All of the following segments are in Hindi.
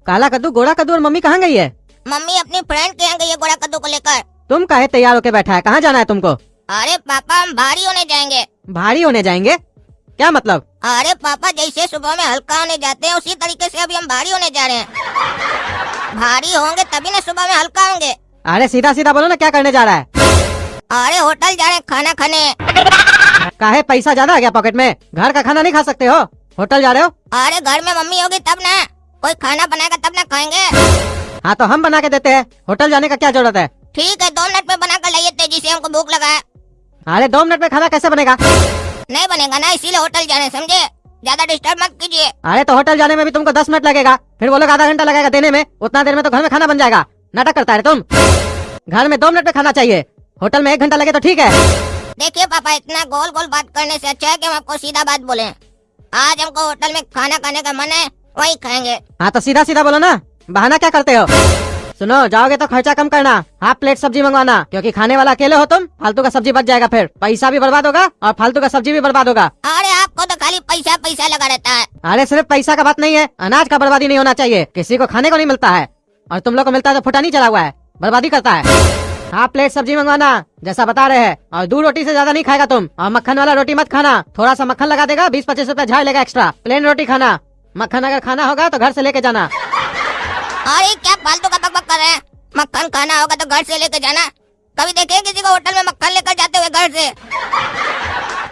काला कद्दू, गोरा कद्दू और मम्मी कहाँ गई है? मम्मी अपनी फ्रेंड के यहाँ गई है गोरा कद्दू को लेकर। तुम काहे तैयार होके बैठा है? कहाँ जाना है तुमको? अरे पापा हम भारी होने जाएंगे। भारी होने जाएंगे? क्या मतलब? अरे पापा जैसे सुबह में हल्का होने जाते हैं उसी तरीके से अभी हम भारी होने जा रहे हैं। भारी होंगे तभी ना सुबह में हल्का होंगे। अरे सीधा सीधा बोलो ना, क्या करने जा रहा है? अरे होटल जा रहे हैं खाना खाने। काहे, पैसा ज्यादा आ गया पॉकेट में? घर का खाना नहीं खा सकते हो, होटल जा रहे हो? अरे घर में मम्मी होगी तब ना, कोई खाना बनाएगा तब ना खाएंगे। हाँ तो हम बना के देते हैं, होटल जाने का क्या जरूरत है? ठीक है 2 मिनट में बना कर लाइए, तेजी से हमको भूख लगा है। अरे 2 मिनट में खाना कैसे बनेगा? नहीं बनेगा ना, इसीलिए होटल जा रहे हैं, समझे? ज्यादा डिस्टर्ब मत कीजिए। अरे तो होटल जाने में भी तुमको 10 मिनट लगेगा, फिर वो लोग आधा घंटा लगेगा देने में, उतना देर में तो घर में खाना बन जाएगा। नाटक करता है तुम। घर में 2 मिनट में खाना चाहिए, होटल में 1 घंटा लगे तो ठीक है। देखिए पापा, इतना गोल गोल बात करने से अच्छा है कि हम आपको सीधा बात बोले। आज हमको होटल में खाना खाने का मन है, वही खाएंगे। हाँ तो सीधा सीधा बोलो ना, बहाना क्या करते हो? सुनो, जाओगे तो खर्चा कम करना, हाफ प्लेट सब्जी मंगवाना, क्योंकि खाने वाला अकेले हो तुम, फालतू का सब्जी बच जाएगा, फिर पैसा भी बर्बाद होगा और फालतू का सब्जी भी बर्बाद होगा। अरे आपको तो खाली पैसा पैसा लगा रहता है। अरे सिर्फ पैसा का बात नहीं है, अनाज का बर्बादी नहीं होना चाहिए। किसी को खाने को नहीं मिलता है और तुम लोग को मिलता है तो फुटा नहीं चला हुआ है, बर्बादी करता है। हाफ प्लेट सब्जी मंगवाना जैसा बता रहे हैं, और 2 रोटी से ज्यादा नहीं खाएगा तुम, और मक्खन वाला रोटी मत खाना, थोड़ा सा मक्खन लगा देगा, 20-25 रुपए झाड़ लेगा एक्स्ट्रा। प्लेन रोटी खाना, मक्खन अगर खाना होगा तो घर से लेके जाना। अरे क्या फालतू का बकबक कर रहे हैं? मक्खन खाना होगा तो घर से लेके जाना। कभी देखे किसी को होटल में मक्खन लेकर जाते हुए घर से?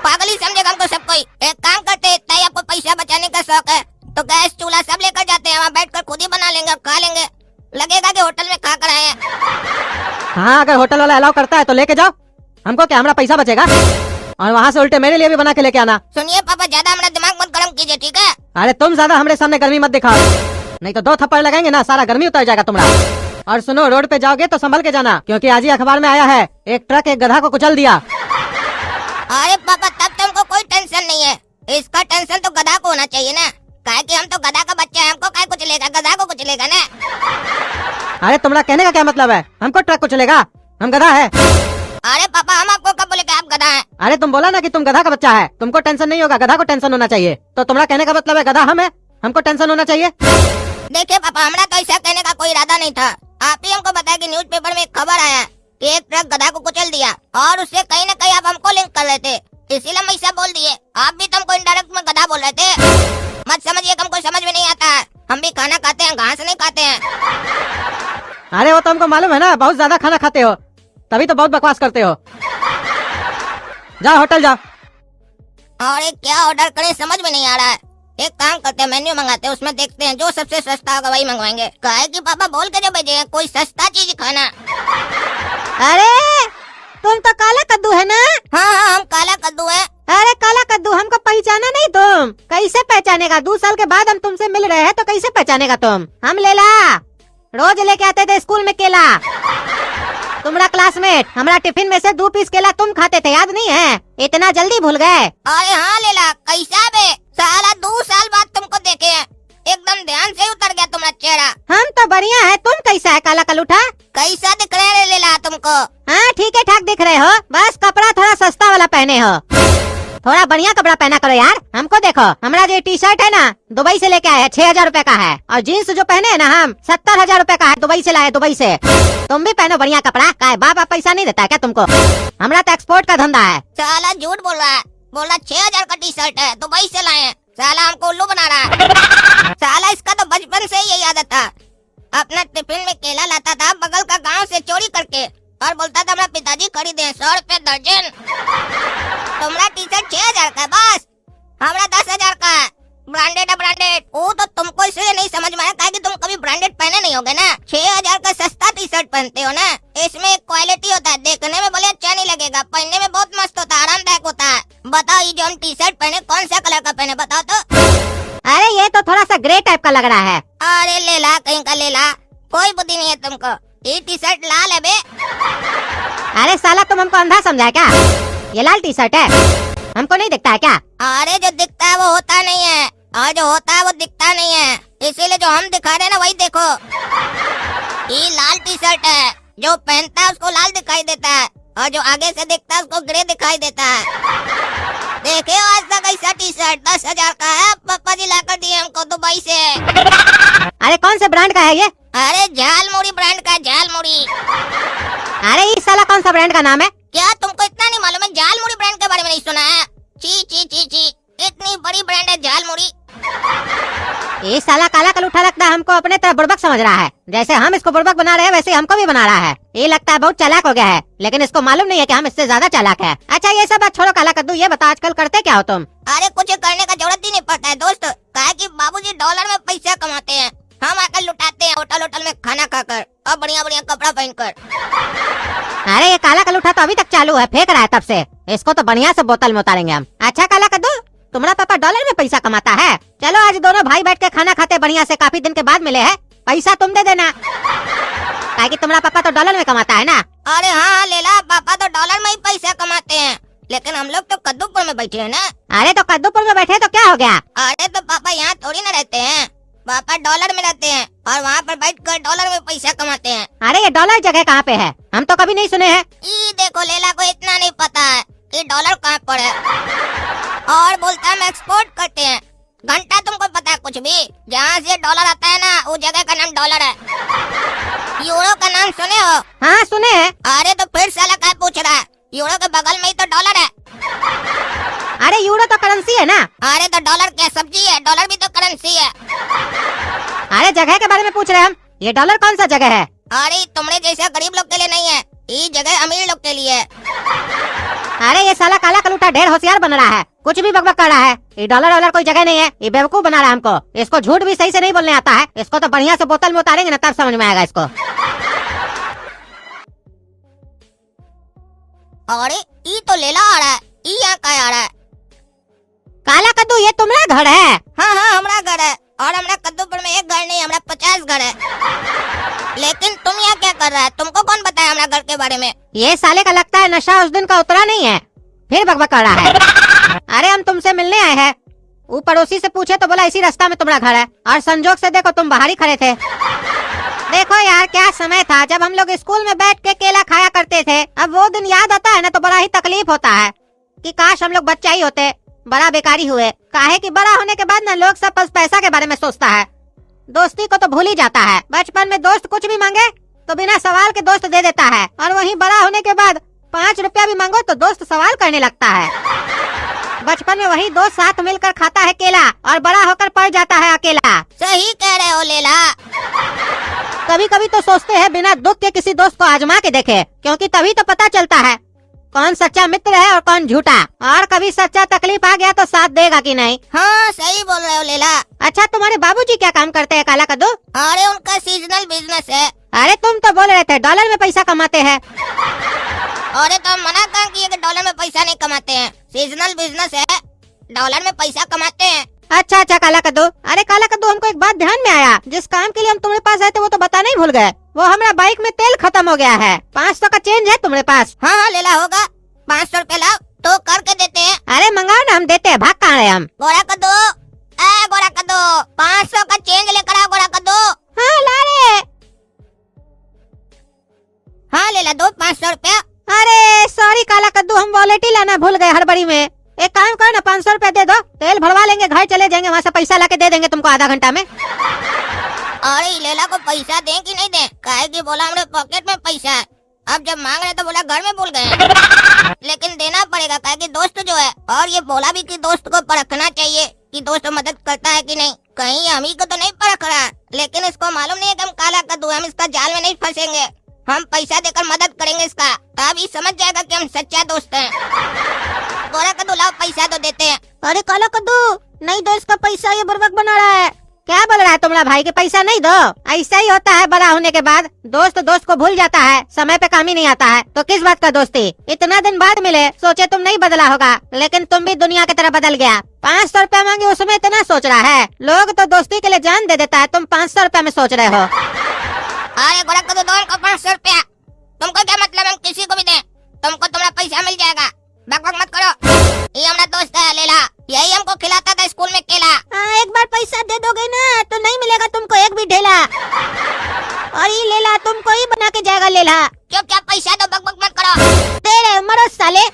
पागल ही समझेगा हमको सब कोई। एक काम करते, इतना ही आपको पैसा बचाने का शौक है तो गैस चूल्हा सब लेकर जाते हैं, वहाँ बैठकर खुद ही बना लेंगे और खा लेंगे, लगेगा कि होटल में खा कर आए हैं। हाँ अगर होटल वाला अलाउ करता है तो लेके जाओ, हमको क्या, हमारा पैसा बचेगा। और वहाँ से उल्टे मेरे लिए भी बना के लेके आना। सुनिए पापा, ज्यादा हमारा दिमाग मत गर्म कीजिए, ठीक है? अरे तुम ज्यादा हमारे सामने गर्मी मत दिखाओ, नहीं तो 2 थप्पड़ लगाएंगे ना, सारा गर्मी उतर जाएगा तुम्हारा। और सुनो, रोड पे जाओगे तो संभल के जाना, क्योंकि आज ही अखबार में आया है, एक ट्रक एक गधा को कुचल दिया। अरे पापा तब तो हमको कोई टेंशन नहीं है, इसका टेंशन तो गधा को होना चाहिए ना, काहे कि हम तो गधा का बच्चा है, हमको काय कुचलेगा, गधा को कुचलेगा ना। अरे तुम्हारा कहने का क्या मतलब है? हमको ट्रक कुचलेगा, हम गधा है? अरे पापा हम आपको कब बोले कि आप गधा हैं? अरे तुम बोला ना कि तुम गधा का बच्चा है, तुमको टेंशन नहीं होगा, गधा को टेंशन होना चाहिए। तो तुम्हारा कहने का मतलब है गधा हम है, हमको टेंशन होना चाहिए? देखिए पापा, हमारा तो ऐसा कहने का कोई इरादा नहीं था। आप ही हमको बताया कि न्यूज़पेपर में एक खबर आया कि एक ट्रक गधा को कुचल दिया, और उससे कहीं न कहीं आप हमको लिंक कर रहे थे, इसीलिए हम ऐसा बोल दिए। आप भी तो हमको इनडायरेक्ट में गधा बोल रहे थे। मत समझिए, हमको समझ में नहीं आता है, हम भी खाना खाते हैं, घास नहीं खाते हैं। अरे वो तो हमको मालूम है ना, बहुत ज्यादा खाना खाते हो, तभी तो बहुत बकवास करते हो। जाओ होटल जाओ। और क्या ऑर्डर करें समझ में नहीं आ रहा है। एक काम करते हैं, मेन्यू मंगाते हैं, उसमें देखते हैं जो सबसे सस्ता होगा वही मंगवाएंगे। काहे कि पापा बोल के जो भेजे कोई सस्ता चीज खाना। अरे तुम तो काला कद्दू है ना? हाँ हम काला कद्दू है। अरे काला कद्दू, हमको पहचाना नहीं तुम? कैसे पहचानेगा? 2 साल के बाद हम तुमसे मिल रहे हैं तो कैसे पहचानेगा तुम? हम लेला रोज लेके आते थे स्कूल में केला, तुम्हारा क्लासमेट, हमारा टिफिन में से 2 पीस केला तुम खाते थे, याद नहीं है? इतना जल्दी भूल गए? अरे हाँ लेला, कैसा बे? साला 2 साल बाद तुमको देखे हैं, एकदम ध्यान से उतर गया तुम्हारा चेहरा। हम तो बढ़िया है, तुम कैसा है काला कलूठा? कैसा दिख रहे हैं लेला तुमको? हाँ ठीक है ठाक दिख रहे हो, बस कपड़ा थोड़ा सस्ता वाला पहने हो, थोड़ा बढ़िया कपड़ा पहना करो यार। हमको देखो, हमारा जो टी शर्ट है ना दुबई से लेके आए हैं, 6,000 रुपए का है, और जीन्स जो पहने है ना हम 70,000 रुपए का है, दुबई से लाए, दुबई से। तुम भी पहनो बढ़िया कपड़ा, का बाप पैसा नहीं देता है क्या तुमको? हमारा तो एक्सपोर्ट का धंधा है। साला झूठ बोल रहा है, बोला 6,000 का टी शर्ट है, दुबई से लाए हैं। साला हमको उल्लू बना रहा है। साला इसका तो बचपन से ही यही आदत था, अपना टिफिन में केला लाता था बगल का गांव से चोरी करके, और बोलता था हमारा पिताजी खरीदे 100 रुपए दर्जन। तुम्हारा टी शर्ट 6,000 का है बस, हमारा 10,000 का है। ब्रांडेड है ब्रांडेड। वो तो तुमको इसलिए नहीं समझ में आया कि तुम कभी ब्रांडेड पहने नहीं होगे ना। 6,000 का सस्ता टी शर्ट पहनते हो ना, इसमें एक क्वालिटी होता है, देखने में भले अच्छा नहीं लगेगा, पहनने में बहुत मस्त होता है, आरामदायक होता है। बताओ ये जो हम टी शर्ट पहने कौन सा कलर का पहने बताओ तो? अरे ये तो थोड़ा सा ग्रे टाइप का लग रहा है। अरे लेला कहीं का लेला, कोई बुद्धि नहीं है तुमको, ये टी शर्ट लाल है बे। अरे साला तुम हमको अंधा समझा है क्या? ये लाल टी शर्ट है, हमको नहीं दिखता है क्या? अरे जो दिखता है वो होता नहीं है, और जो होता है वो दिखता नहीं है, इसीलिए जो हम दिखा रहे हैं ना वही देखो। ये लाल टी शर्ट है, जो पहनता है उसको लाल दिखाई देता है, और जो आगे से दिखता है उसको ग्रे दिखाई देता है। देखे आज तक ऐसा टी शर्ट 10,000 का है, पापा जी लाकर दिए हमको दुबई से। अरे अरे कौन से ब्रांड का है ये? अरे झालमुड़ी ब्रांड का, झालमुड़ी। अरे ये साला कौन सा ब्रांड का नाम है? क्या तुमको इतना नहीं मालूम है? झालमुड़ी ब्रांड के बारे में नहीं सुना है? ची ची ची ची, इतनी बड़ी ब्रांड है झालमुड़ी। ये साला काला कलूठा लगता है हमको अपने तरफ बुड़बक समझ रहा है। जैसे हम इसको बुड़बक बना रहे हैं वैसे ही हमको भी बना रहा है। ये लगता है बहुत चालाक हो गया है, लेकिन इसको मालूम नहीं है कि हम इससे ज्यादा चालाक है। अच्छा ये सब बात छोड़ो काला कद्दू, ये बता आजकल करते क्या हो तुम? अरे कुछ करने का जरूरत ही नहीं पड़ता है दोस्त, काहे कि बाबूजी डॉलर में पैसा कमाते हैं, हम आकर लुटाते हैं होटल होटल में खाना खाकर और बढ़िया बढ़िया कपड़ा पहनकर। अरे ये काला कलूठा तो अभी तक चालू है, फेंक रहा है तब से। इसको तो बढ़िया से बोतल में उतारेंगे हम। अच्छा काला कद्दू, तुम्हारा पापा डॉलर में पैसा कमाता है? चलो आज दोनों भाई बैठ के खाना खाते बढ़िया से, काफी दिन के बाद मिले हैं। पैसा तुम दे देना, काहे कि तुम्हारा पापा तो डॉलर में कमाता है ना। अरे हाँ लेला, पापा तो डॉलर में ही पैसा कमाते हैं, लेकिन हम लोग तो कद्दूपुर में बैठे हैं ना। अरे तो कद्दूपुर में बैठे तो क्या हो गया? अरे तो पापा यहाँ थोड़ी ना रहते हैं, पापा डॉलर में रहते हैं और वहाँ पर बैठकर डॉलर में पैसा कमाते हैं। अरे ये डॉलर जगह कहाँ पे है? हम तो कभी नहीं सुने हैं। ये देखो लेला को इतना नहीं पता है कि डॉलर कहाँ पर है, और बोलता है हम एक्सपोर्ट करते हैं। घंटा तुमको पता है कुछ भी? जहाँ से डॉलर आता है ना, उस जगह का नाम डॉलर है। यूरो का नाम सुने हो? हाँ सुने हैं। अरे तो फिर साला क्या पूछ रहा है? यूरो के बगल में ही तो डॉलर है। अरे यूरो तो करेंसी है ना। अरे तो डॉलर क्या सब्जी है? डॉलर भी तो करेंसी है। अरे जगह के बारे में पूछ रहे हैं हम, ये डॉलर कौन सा जगह है? अरे तुमने जैसा गरीब लोग के लिए नहीं है, ये जगह अमीर लोग के लिए है। अरे ये साला काला कलूठा ढेर होशियार बन रहा है, कुछ भी बकबक कर रहा है। ये डॉलर वॉलर कोई जगह नहीं है, ये बेवकूफ बना रहा है हमको। इसको झूठ भी सही से नहीं बोलने आता है। इसको तो बढ़िया से बोतल में उतारेंगे ना, तब समझ में आएगा इसको। अरे ये तो लेला आ रहा है, ये यहाँ का आ रहा है? काला कद्दू ये तुम्हारा घर है? हाँ हाँ हमारा घर है, और हमारा कद्दूपुर में एक घर नहीं, हमारा 50 घर है। लेकिन तुम यहाँ क्या कर रहा है? तुमको कौन बताया हमारा घर के बारे में? ये साले का लगता है नशा उस दिन का उतरा नहीं है, फिर बकबक कर रहा है। अरे हम तुमसे मिलने आए हैं। वो पड़ोसी से पूछे तो बोला इसी रास्ता में तुम्हारा घर है, और संजोग से देखो तुम बाहर ही खड़े थे। देखो यार क्या समय था जब हम लोग स्कूल में बैठ के केला खाया करते थे। अब वो दिन याद आता है ना तो बड़ा ही तकलीफ होता है कि काश हम लोग बच्चा ही होते, बड़ा बेकारी हुए। काहे कि बड़ा होने के बाद ना लोग सब बस पैसा के बारे में सोचता है, दोस्ती को तो भूल ही जाता है। बचपन में दोस्त कुछ भी मांगे तो बिना सवाल के दोस्त दे देता है, और वहीं बड़ा होने के बाद 5 रुपया भी मांगो तो दोस्त सवाल करने लगता है। बचपन में वही दोस्त साथ मिलकर खाता है केला, और बड़ा होकर पड़ जाता है अकेला। सही कह रहे हो लेला। कभी कभी तो सोचते हैं बिना दुख के किसी दोस्त को आजमा के देखे, क्योंकि तभी तो पता चलता है कौन सच्चा मित्र है और कौन झूठा। और कभी सच्चा तकलीफ आ गया तो साथ देगा कि नहीं। हाँ सही बोल रहे हो लेला। अच्छा तुम्हारे बाबूजी क्या काम करते हैं काला कद्दू? अरे उनका सीजनल बिजनेस है। अरे तुम तो बोल रहे थे डॉलर में पैसा कमाते हैं। अरे तो हम मना कर किए कि डॉलर में पैसा नहीं कमाते हैं, सीजनल बिजनेस है, डॉलर में पैसा कमाते हैं। अच्छा अच्छा काला कद्दू। अरे काला कद्दू हमको एक बात ध्यान में आया, जिस काम के लिए हम तुम्हारे पास आए थे वो तो बताना ही भूल गए। वो हमारा बाइक में तेल खत्म हो गया है, 500 का चेंज है तुम्हारे पास? हाँ हाँ लेला होगा, 500 रुपए लाओ तो करके देते हैं। अरे मंगाओ ना, हम देते हैं। भाग कहाँ रहे हम? गोरा कद्दू, गोरा कद्दू 500 का चेंज लेकर आओ गोरा कद्दू। हाँ ला रहे। हाँ लेला दो 500 रुपया। अरे सॉरी काला कद्दू, हम वॉलेट ही लाना भूल गए हड़बड़ी में। एक काम करो ना, 500 रुपया दे दो, तेल भरवा लेंगे, घर चले जाएंगे, वहाँ से पैसा लाके दे देंगे तुमको आधा घंटा में। अरे लेला को पैसा दें कि नहीं दें? काहे कि बोला हमारे पॉकेट में पैसा है, अब जब मांग रहे तो बोला घर में भूल गए। लेकिन देना पड़ेगा काहे कि दोस्त जो है, और ये बोला भी कि दोस्त को परखना चाहिए कि दोस्त मदद करता है कि नहीं। कहीं हम ही को तो नहीं परख रहा, लेकिन इसको मालूम नहीं है कि हम काला कद्दू, हम इसका जाल में नहीं फंसेंगे। हम पैसा देकर मदद करेंगे इसका, तब ये समझ जाएगा कि हम सच्चा दोस्त हैं। गोरा कद्दू लाओ पैसा तो देते हैं। अरे काला कद्दू नहीं दो इसका पैसा, ये बुर्बक बना रहा है। क्या बोल रहा है तुम्हारा भाई के पैसा नहीं दो? ऐसा ही होता है बड़ा होने के बाद, दोस्त दोस्त को भूल जाता है, समय पे काम ही नहीं आता है। तो किस बात का दोस्ती? इतना दिन बाद मिले, सोचे तुम नहीं बदला होगा, लेकिन तुम भी दुनिया की तरह बदल गया। 500 रुपया मांगे उसमें इतना सोच रहा है। लोग तो दोस्ती के लिए जान दे देता है, तुम 500 रुपया में सोच रहे हो। अरे गोरा कद्दू दो उनको 500 रुपया। तुमको क्या मतलब हम किसी को भी दें? तुमको तुम्हारा पैसा मिल जाएगा, बकबक मत करो। ये हमारा दोस्त है लेला, यही हमको खिलाता था स्कूल में केला। एक बार पैसा दे दोगे ना तो नहीं मिलेगा तुमको एक भी ढेला, और ये लेला तुमको ही बना के जाएगा लेला। क्यों क्या पैसा दो, बकबक मत करो। दे रहे मरो साले।